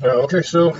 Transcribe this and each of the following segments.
Okay, so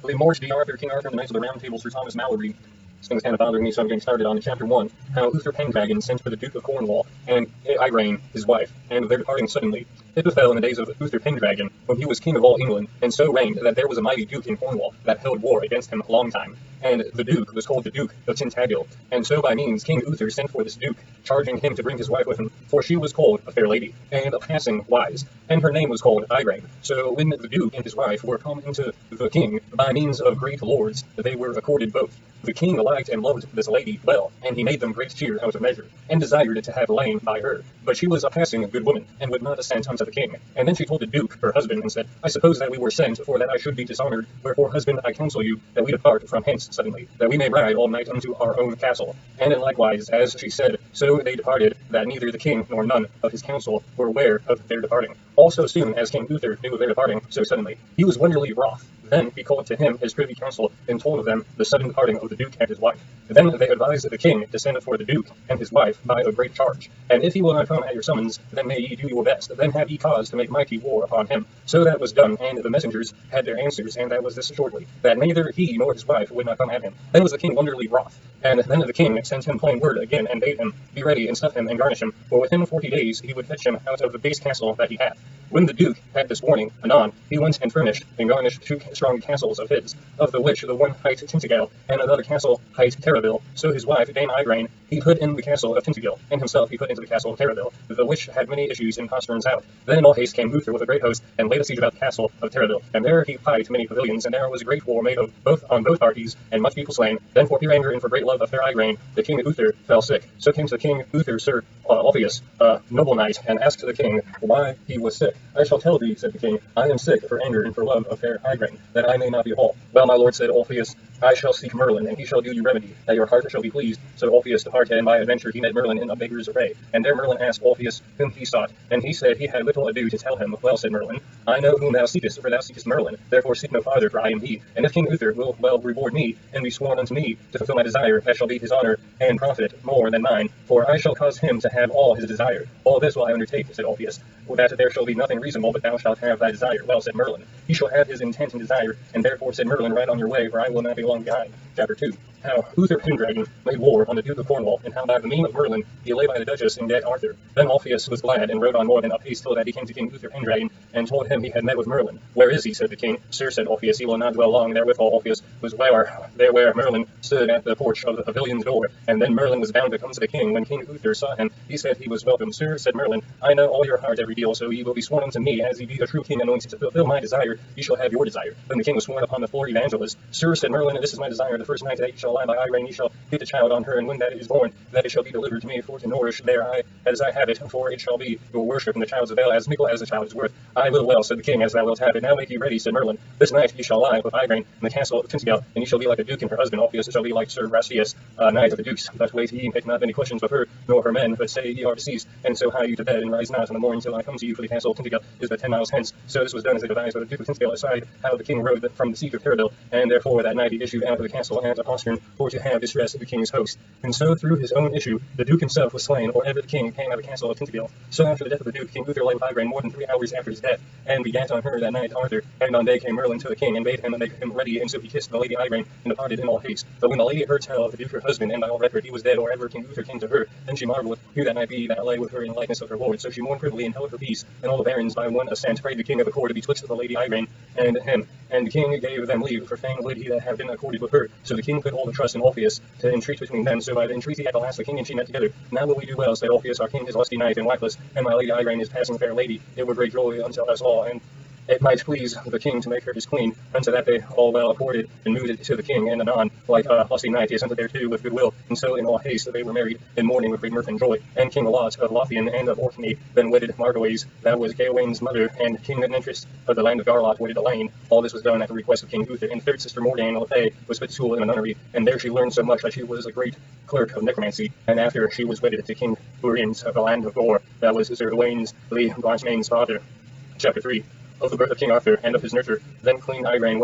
the Morris D. Arthur, King Arthur, and the Knights of the Round Table, Sir Thomas Mallory. This thing's kind of bothering me, so I'm getting started on chapter 1. How Uther Pendragon sent for the Duke of Cornwall and Igraine, his wife, and their departing suddenly. It befell in the days of Uther Pendragon, when he was king of all England, and so reigned that there was a mighty duke in Cornwall that held war against him a long time. And the duke was called the Duke of Tintagel. And so by means King Uther sent for this duke, charging him to bring his wife with him, for she was called a fair lady, and a passing wise, and her name was called Igraine. So when the duke and his wife were come into the king by means of great lords, they were accorded both. The king liked and loved this lady well, and he made them great cheer out of measure, and desired to have lain by her. But she was a passing good woman, and would not assent unto the king. And then she told the duke, her husband, and said, I suppose that we were sent for that I should be dishonored, wherefore, husband, I counsel you that we depart from hence suddenly, that we may ride all night unto our own castle. And likewise, as she said, so they departed, that neither the king nor none of his council were aware of their departing. Also soon as King Uther knew of their departing so suddenly, he was wonderly wroth. Then he called to him his privy council, and told of them the sudden departing of the duke and his wife. Then they advised the king to send for the duke and his wife by a great charge. And if he will not come at your summons, then may ye do your best. Then have ye cause to make mighty war upon him. So that was done, and the messengers had their answers, and that was this shortly, that neither he nor his wife would not come at him. Then was the king wonderly wroth. And then the king sent him plain word again, and bade him be ready and stuff him and garnish him, for within 40 days he would fetch him out of the base castle that he hath. When the duke had this warning, anon, he went and furnished and garnished 2 strong castles of his, of the which the one hight Tintagel, and another castle hight Terraville. So his wife, Dame Igraine, he put in the castle of Tintagel, and himself he put into the castle of Terraville, the which had many issues and posterns out. Then in all haste came Uther with a great host, and laid a siege about the castle of Terraville. And there he pied many pavilions, and there was a great war made of both on both parties, and much people slain. Then for pure anger and for great love of fair Igraine, the king Uther fell sick. So came to the king Uther Sir Ulfius, a noble knight, and asked the king why he was sick. I shall tell thee, said the king, I am sick for anger and for love of fair Igraine, that I may not be a halt. Well, my lord, said Ulfius, I shall seek Merlin, and he shall do you remedy, that your heart shall be pleased. So Ulfius departed, and by adventure he met Merlin in a beggar's array. And there Merlin asked Ulfius whom he sought, and he said he had little ado to tell him. Well, said Merlin, I know whom thou seekest, for thou seekest Merlin, therefore seek no farther, for I am he. And if King Uther will well reward me, and be sworn unto me to fulfill my desire, that shall be his honor and profit more than mine, for I shall cause him to have all his desire. All this will I undertake, said Ulfius, that there shall be nothing reasonable, but thou shalt have thy desire. Well, said Merlin, he shall have his intent and desire, and therefore, said Merlin, ride on your way, for I will not be long behind. Chapter 2. How Uther Pendragon made war on the Duke of Cornwall, and how by the mean of Merlin he lay by the Duchess and dead Arthur. Then Ulfius was glad, and rode on more than apace till that he came to King Uther Pendragon, and told him he had met with Merlin. Where is he, said the king. Sir, said Ulfius, he will not dwell long. Therewithal Ulfius was where Merlin stood at the porch of the pavilion's door. And then Merlin was bound to come to the king. When King Uther saw him, he said he was welcome. Sir, said Merlin, I know all your heart every deal, so ye will be sworn unto me, as ye be a true king anointed to fulfill my desire, ye shall have your desire. Then the king was sworn upon the 4 evangelists. Sir, said Merlin, this is my desire, the first night that ye shall lie by Igraine, ye shall get the child on her, and when that it is born, that it shall be delivered to me for to nourish there as I have it, for it shall be your worship, and the child's avail as mickle as the child is worth. I will well, said the king, as thou wilt have it. Now make ye ready, said Merlin. This night ye shall lie with Igraine in the castle of Tintagel, and ye shall be like a duke and her husband. Ulfius shall be like Sir Brastias, knight of the dukes. But wait ye, make not many questions with her, nor her men, but say ye are deceased, and so hie you to bed, and rise not in the morning till I come to you, for the castle of Tintagel is but 10 miles hence. So this was done as they devised by the Duke of Tintagel aside how the king rode from the siege of Terraville, and therefore that night he issued out of the castle and a postern for to have distress of the king's host. And so through his own issue the duke himself was slain, or ever the king came out of the castle of Tintagel. So after the death of the duke, King Uther lay with Igraine more than 3 hours after his death, and begat on her that night Arthur. And on day came Merlin to the king, and bade him make him ready, and so he kissed the lady Igraine, and departed in all haste. But when the lady heard tell of the duke her husband, and by all record he was dead, or ever King Uther came to her, then she marvelled who that might be that lay with her in the likeness of her lord. So she mourned privily and held her peace, and all the barons by one assent prayed the king of the court to be twixt the lady Igraine and him. And the king gave them leave, for fain would he that have been accorded with her. So the king put all the trust in Ulfius to entreat between them. So by the entreaty at the last the king and she met together. Now will we do well, said Ulfius, our king is lusty knight and wifeless, and my lady Igraine is passing fair lady. It were great joy unto us all, and it might please the king to make her his queen. Unto that they all well accorded, and moved it to the king, and anon, like a lusty knight, he assented thereto with good will. And so in all haste they were married in mourning with great mirth and joy. And King Lot of Lothian and of Orkney then wedded Margoise, that was Gawain's mother, and King Nentres of the land of Garlot wedded Elaine. All this was done at the request of King Uther. And third sister Morgane le Fay was put to school in a nunnery, and there she learned so much that she was a great clerk of necromancy. And after she was wedded to King Uriens of the land of Gore, that was Sir Gawain's Blanchemain's father. Chapter 3. Of the birth of King Arthur, and of his nurture. Then Queen Igraine